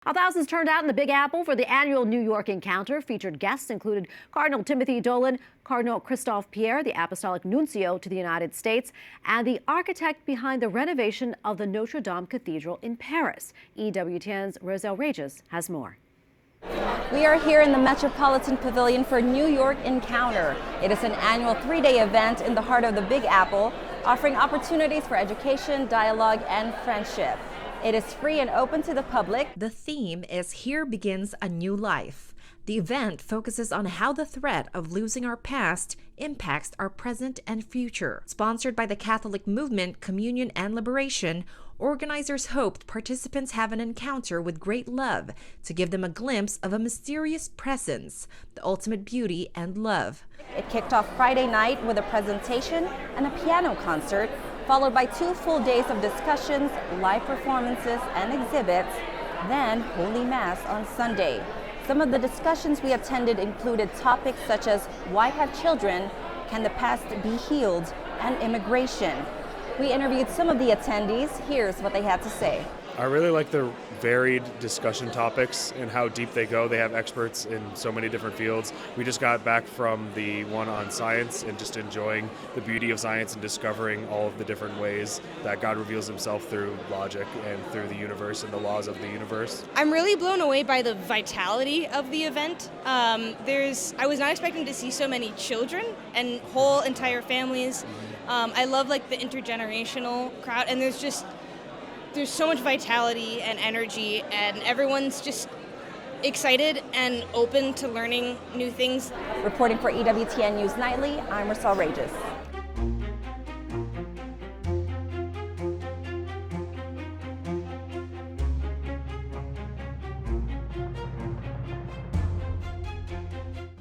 While thousands turned out in the Big Apple for the annual New York encounter, featured guests included Cardinal Timothy Dolan, Cardinal Christophe Pierre, the Apostolic Nuncio to the United States, and the architect behind the renovation of the Notre Dame Cathedral in Paris. EWTN's Roselle Regis has more. We are here in the Metropolitan Pavilion for New York Encounter. It is an annual 3-day event in the heart of the Big Apple, offering opportunities for education, dialogue, and friendship. It is free and open to the public. The theme is Here Begins a New Life. The event focuses on how the threat of losing our past impacts our present and future. Sponsored by the Catholic movement Communion and Liberation, organizers hoped participants have an encounter with great love to give them a glimpse of a mysterious presence, the ultimate beauty and love. It kicked off Friday night with a presentation and a piano concert, followed by 2 full days of discussions, live performances, and exhibits, then Holy Mass on Sunday. Some of the discussions we attended included topics such as why have children, can the past be healed, and immigration. We interviewed some of the attendees. Here's what they had to say. I really like the varied discussion topics and how deep they go. They have experts in so many different fields. We just got back from the one on science and just enjoying the beauty of science and discovering all of the different ways that God reveals himself through logic and through the universe and the laws of the universe. I'm really blown away by the vitality of the event. I was not expecting to see so many children and whole entire families. I love the intergenerational crowd, and there's so much vitality and energy, and everyone's just excited and open to learning new things. Reporting for EWTN News Nightly, I'm Roselle Regis.